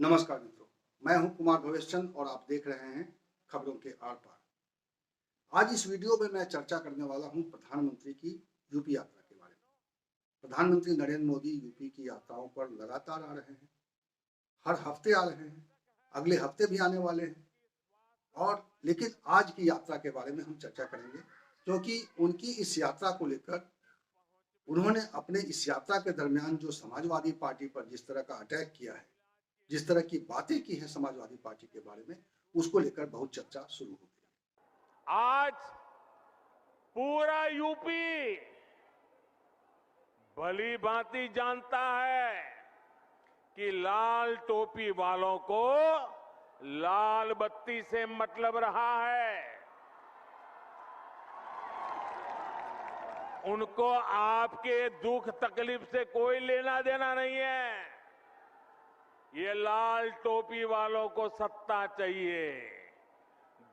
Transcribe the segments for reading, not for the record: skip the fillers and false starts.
नमस्कार मित्रों, मैं हूं कुमार भवेशचंद और आप देख रहे हैं खबरों के आर पार। आज इस वीडियो में मैं चर्चा करने वाला हूं प्रधानमंत्री की यूपी यात्रा के बारे में। प्रधानमंत्री नरेंद्र मोदी यूपी की यात्राओं पर लगातार आ रहे हैं, हर हफ्ते आ रहे हैं, अगले हफ्ते भी आने वाले हैं। और लेकिन आज की यात्रा के बारे में हम चर्चा करेंगे, क्योंकि उनकी इस यात्रा को लेकर उन्होंने अपने इस यात्रा के दरमियान जो समाजवादी पार्टी पर जिस तरह का अटैक किया है, जिस तरह की बातें की हैं समाजवादी पार्टी के बारे में, उसको लेकर बहुत चर्चा शुरू हो गई। आज पूरा यूपी भली भांति जानता है कि लाल टोपी वालों को लाल बत्ती से मतलब रहा है। उनको आपके दुख तकलीफ से कोई लेना देना नहीं है। ये लाल टोपी वालों को सत्ता चाहिए,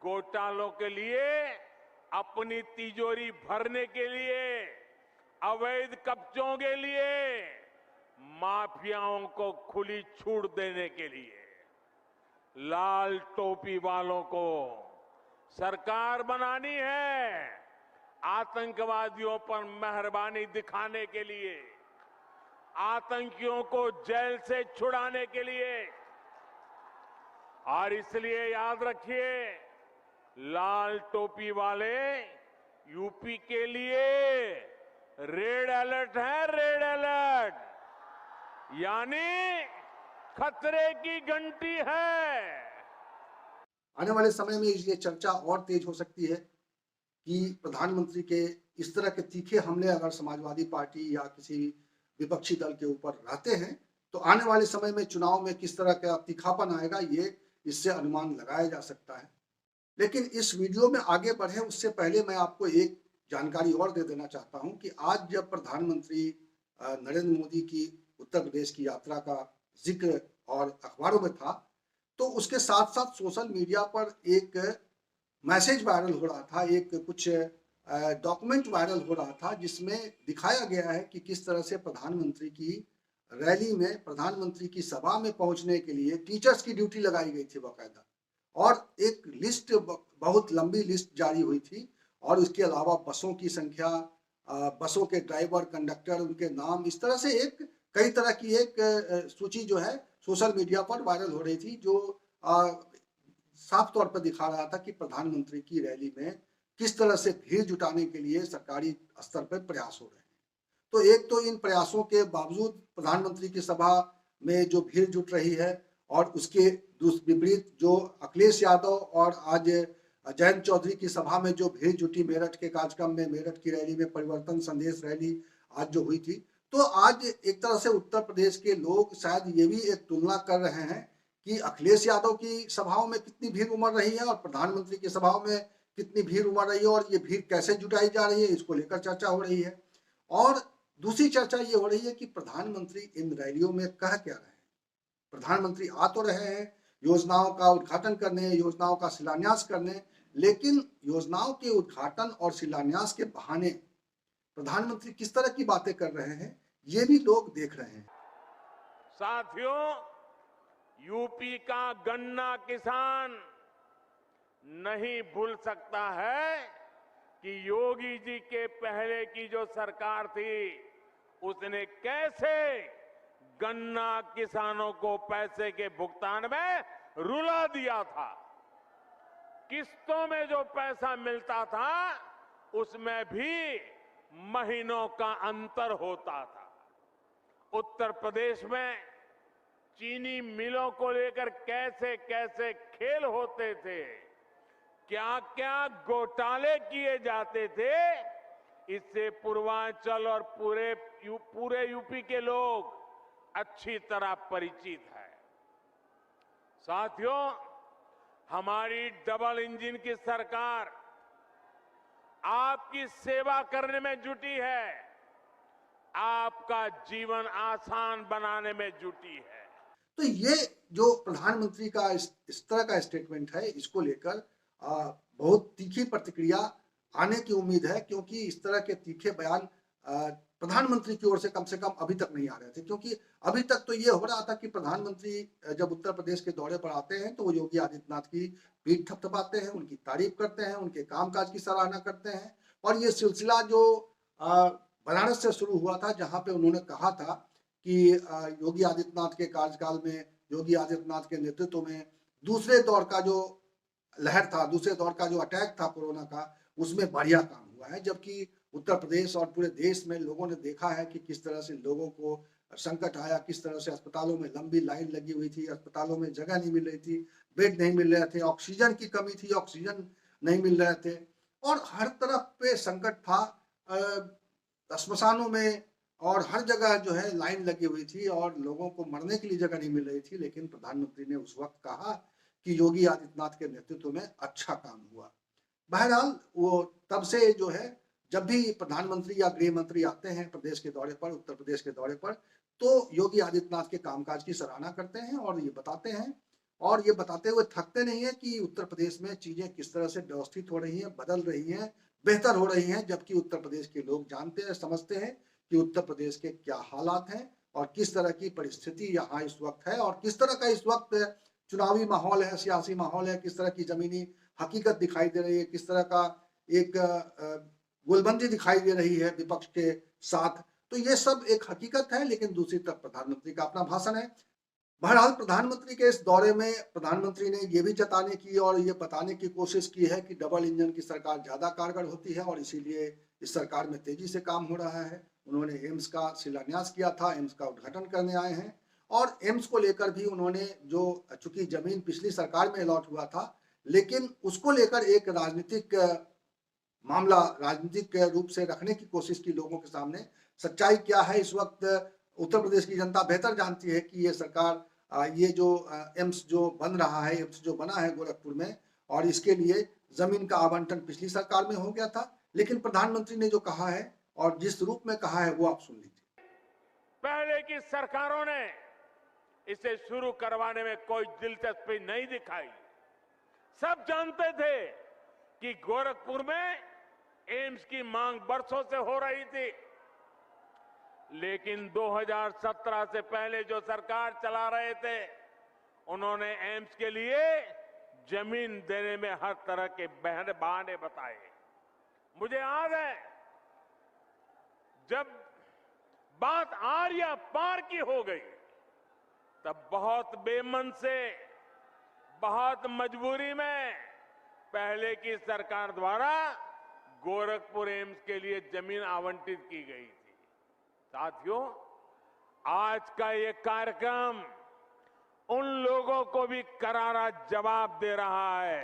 घोटालों के लिए, अपनी तिजोरी भरने के लिए, अवैध कब्जों के लिए, माफियाओं को खुली छूट देने के लिए। लाल टोपी वालों को सरकार बनानी है आतंकवादियों पर मेहरबानी दिखाने के लिए, आतंकियों को जेल से छुड़ाने के लिए। और इसलिए याद रखिए, लाल टोपी वाले यूपी के लिए रेड अलर्ट है, रेड अलर्ट, यानी खतरे की घंटी है। आने वाले समय में ये चर्चा और तेज हो सकती है कि प्रधानमंत्री के इस तरह के तीखे हमले अगर समाजवादी पार्टी या किसी विपक्षी दल के ऊपर रहते हैं, तो आने वाले समय में चुनाव में किस तरह का तीखापन आएगा, ये इससे अनुमान लगाया जा सकता है। लेकिन इस वीडियो में आगे बढ़े उससे पहले मैं आपको एक जानकारी और दे देना चाहता हूं कि आज जब प्रधानमंत्री नरेंद्र मोदी की उत्तर प्रदेश की यात्रा का जिक्र और अखबारों में था, तो उसके साथ साथ सोशल मीडिया पर एक मैसेज वायरल हो रहा था, एक कुछ डॉक्यूमेंट वायरल हो रहा था, जिसमें दिखाया गया है कि किस तरह से प्रधानमंत्री की रैली में, प्रधानमंत्री की सभा में पहुंचने के लिए टीचर्स की ड्यूटी लगाई गई थी बाकायदा। और एक लिस्ट, बहुत लंबी लिस्ट जारी हुई थी, और उसके अलावा बसों की संख्या, बसों के ड्राइवर, कंडक्टर, उनके नाम, इस तरह से एक कई तरह की एक सूची जो है सोशल मीडिया पर वायरल हो रही थी, जो साफ तौर पर दिखा रहा था कि प्रधानमंत्री की रैली में किस तरह से भीड़ जुटाने के लिए सरकारी स्तर पर प्रयास हो रहे हैं। तो एक तो इन प्रयासों के बावजूद प्रधानमंत्री की सभा में जो भीड़ जुट रही है, और उसके विपरीत जो अखिलेश यादव और आज जयंत चौधरी की सभा में जो भीड़ जुटी मेरठ के कार्यक्रम में, मेरठ की रैली में, परिवर्तन संदेश रैली आज जो हुई थी, तो आज एक तरह से उत्तर प्रदेश के लोग शायद ये भी एक तुलना कर रहे हैं कि अखिलेश यादव की सभाओं में कितनी भीड़ उमड़ रही है और प्रधानमंत्री की सभाओं में कितनी भीड़ उमड़ रही है, और ये भीड़ कैसे जुटाई जा रही है, इसको लेकर चर्चा हो रही है। और दूसरी चर्चा ये हो रही है कि प्रधानमंत्री इन रैलियों में कह क्या रहे हैं। प्रधानमंत्री आ तो रहे हैं योजनाओं का उद्घाटन करने, योजनाओं का शिलान्यास करने, लेकिन योजनाओं के उद्घाटन और शिलान्यास के बहाने प्रधानमंत्री किस तरह की बातें कर रहे हैं, ये भी लोग देख रहे हैं। साथियों, यूपी का गन्ना किसान नहीं भूल सकता है कि योगी जी के पहले की जो सरकार थी, उसने कैसे गन्ना किसानों को पैसे के भुगतान में रुला दिया था। किस्तों में जो पैसा मिलता था, उसमें भी महीनों का अंतर होता था। उत्तर प्रदेश में चीनी मिलों को लेकर कैसे कैसे खेल होते थे, क्या क्या घोटाले किए जाते थे, इससे पूर्वांचल और पूरे यूपी के लोग अच्छी तरह परिचित है। साथियों, हमारी डबल इंजन की सरकार आपकी सेवा करने में जुटी है, आपका जीवन आसान बनाने में जुटी है। तो ये जो प्रधानमंत्री का इस तरह का स्टेटमेंट है, इसको लेकर बहुत तीखी प्रतिक्रिया आने की उम्मीद है, क्योंकि इस तरह के तीखे बयान प्रधानमंत्री की ओर से कम अभी तक नहीं आ रहे थे, क्योंकि अभी तक तो ये हो रहा था कि प्रधानमंत्री जब उत्तर प्रदेश के दौरे पर आते हैं तो वो योगी आदित्यनाथ की पीठ थपथपाते हैं, उनकी तारीफ करते हैं, उनके कामकाज की सराहना करते हैं। और ये सिलसिला जो बनारस से शुरू हुआ था, जहाँ पे उन्होंने कहा था कि योगी आदित्यनाथ के कार्यकाल में, योगी आदित्यनाथ के नेतृत्व में दूसरे दौर का जो लहर था, दूसरे दौर का जो अटैक था कोरोना का, उसमें बढ़िया काम हुआ है। जबकि उत्तर प्रदेश और पूरे देश में लोगों ने देखा है कि किस तरह से लोगों को संकट आया, किस तरह से अस्पतालों में लंबी लाइन लगी हुई थी, अस्पतालों में जगह नहीं मिल रही थी, बेड नहीं मिल रहे थे, ऑक्सीजन की कमी थी, ऑक्सीजन नहीं मिल रहे थे और हर तरफ पे संकट था। श्मशानों में और हर जगह जो है लाइन लगी हुई थी और लोगों को मरने के लिए जगह नहीं मिल रही थी। लेकिन प्रधानमंत्री ने उस वक्त कहा कि योगी आदित्यनाथ के नेतृत्व में अच्छा काम हुआ। बहरहाल वो तब से जो है, जब भी प्रधानमंत्री या गृह मंत्री आते हैं प्रदेश के दौरे पर, उत्तर प्रदेश के दौरे पर, तो योगी आदित्यनाथ के कामकाज की सराहना करते हैं और ये बताते हैं, और ये बताते हुए थकते नहीं है कि उत्तर प्रदेश में चीजें किस तरह से व्यवस्थित हो रही हैं, बदल रही हैं, बेहतर हो रही हैं। जबकि उत्तर प्रदेश के लोग जानते हैं, समझते हैं कि उत्तर प्रदेश के क्या हालात हैं और किस तरह की परिस्थिति यहाँ इस वक्त है और किस तरह का इस वक्त चुनावी माहौल है, सियासी माहौल है, किस तरह की जमीनी हकीकत दिखाई दे रही है, किस तरह का एक गोलबंदी दिखाई दे रही है विपक्ष के साथ। तो ये सब एक हकीकत है, लेकिन दूसरी तरफ प्रधानमंत्री का अपना भाषण है। बहरहाल प्रधानमंत्री के इस दौरे में प्रधानमंत्री ने ये भी जताने की और ये बताने की कोशिश की है कि डबल इंजन की सरकार ज्यादा कारगर होती है और इसीलिए इस सरकार में तेजी से काम हो रहा है। उन्होंने एम्स का शिलान्यास किया था, एम्स का उद्घाटन करने आए हैं और एम्स को लेकर भी उन्होंने, जो चूंकि जमीन पिछली सरकार में अलॉट हुआ था, लेकिन उसको लेकर एक राजनीतिक मामला राजनीतिक रूप से रखने की कोशिश की लोगों के सामने। सच्चाई क्या है इस वक्त उत्तर प्रदेश की जनता बेहतर जानती है कि ये सरकार, ये जो एम्स जो बन रहा है, एम्स जो बना है गोरखपुर में, और इसके लिए जमीन का आवंटन पिछली सरकार में हो गया था। लेकिन प्रधानमंत्री ने जो कहा है और जिस रूप में कहा है वो आप सुन लीजिए। पहले की सरकारों ने इसे शुरू करवाने में कोई दिलचस्पी नहीं दिखाई। सब जानते थे कि गोरखपुर में एम्स की मांग बरसों से हो रही थी, लेकिन 2017 से पहले जो सरकार चला रहे थे, उन्होंने एम्स के लिए जमीन देने में हर तरह के बहाने बताए। मुझे याद है, जब बात आर्या पार की हो गई, तब बहुत बेमन से, बहुत मजबूरी में पहले की सरकार द्वारा गोरखपुर एम्स के लिए जमीन आवंटित की गई थी। साथियों, आज का ये कार्यक्रम उन लोगों को भी करारा जवाब दे रहा है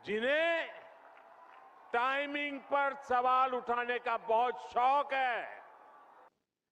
जिन्हें टाइमिंग पर सवाल उठाने का बहुत शौक है।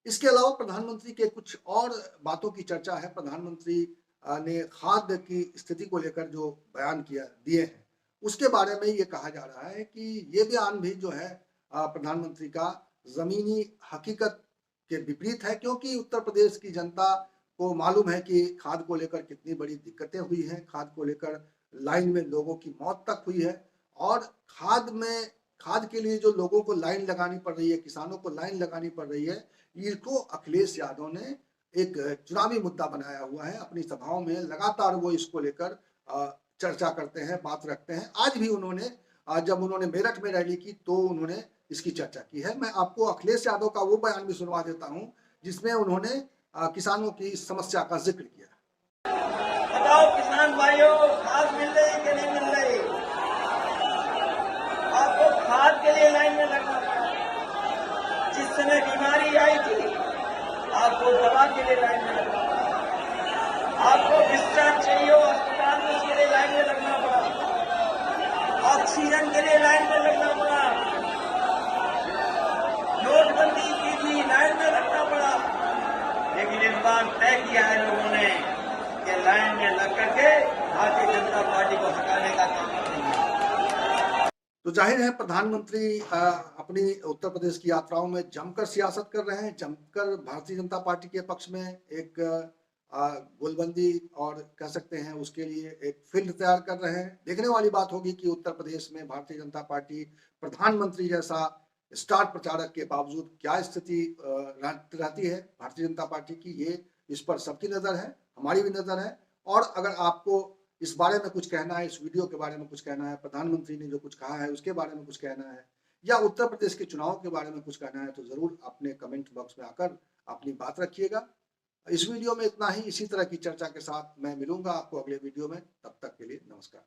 इसके अलावा प्रधानमंत्री के कुछ और बातों की चर्चा है। प्रधानमंत्री ने खाद्य की स्थिति को लेकर जो बयान दिए हैं, उसके बारे में ये कहा जा रहा है कि ये बयान भी जो है प्रधानमंत्री का जमीनी हकीकत के विपरीत है, क्योंकि उत्तर प्रदेश की जनता को मालूम है कि खाद को लेकर कितनी बड़ी दिक्कतें हुई हैं, खाद को लेकर लाइन में लोगों की मौत तक हुई है और खाद के लिए जो लोगों को लाइन लगानी पड़ रही है, किसानों को लाइन लगानी पड़ रही है, इसको अखिलेश यादव ने एक चुनावी मुद्दा बनाया हुआ है। अपनी सभाओं में लगातार वो इसको लेकर चर्चा करते हैं, बात रखते हैं। आज भी उन्होंने, जब उन्होंने मेरठ में रैली की तो उन्होंने इसकी चर्चा की है। मैं आपको अखिलेश यादव का वो बयान भी सुनवा देता हूं जिसमें उन्होंने किसानों की समस्या का जिक्र किया। बताओ किसान भाइयों, खाद मिल रही कि नहीं मिल रही? आपको खाद के लिए लाइन में लगना पड़ा। जिस समय बीमारी आई थी, आपको दवा के लिए लाइन में लगना पड़ा। आपको डिस्चार्ज चाहिए हो अस्पताल में, उसके लिए लाइन में लगना पड़ा। ऑक्सीजन के लिए लाइन में लगना पड़ा। नोटबंदी की थी, लाइन में लगना पड़ा। लेकिन इस बार तय किया है लोगों ने कि लाइन में लग करके भारतीय जनता पार्टी को हटाने का काम करेंगे। तो जाहिर है प्रधानमंत्री अपनी उत्तर प्रदेश की यात्राओं में जमकर सियासत कर रहे हैं, जमकर भारतीय जनता पार्टी के पक्ष में एक गोलबंदी और कह सकते हैं उसके लिए एक फील्ड तैयार कर रहे हैं। देखने वाली बात होगी कि उत्तर प्रदेश में भारतीय जनता पार्टी प्रधानमंत्री जैसा स्टार प्रचारक के बावजूद क्या स्थिति रहती है भारतीय जनता पार्टी की, ये इस पर सबकी नजर है, हमारी भी नजर है। और अगर आपको इस बारे में कुछ कहना है, इस वीडियो के बारे में कुछ कहना है, प्रधानमंत्री ने जो कुछ कहा है उसके बारे में कुछ कहना है, या उत्तर प्रदेश के चुनाव के बारे में कुछ कहना है, तो जरूर अपने कमेंट बॉक्स में आकर अपनी बात रखिएगा। इस वीडियो में इतना ही। इसी तरह की चर्चा के साथ मैं मिलूंगा आपको अगले वीडियो में। तब तक के लिए नमस्कार।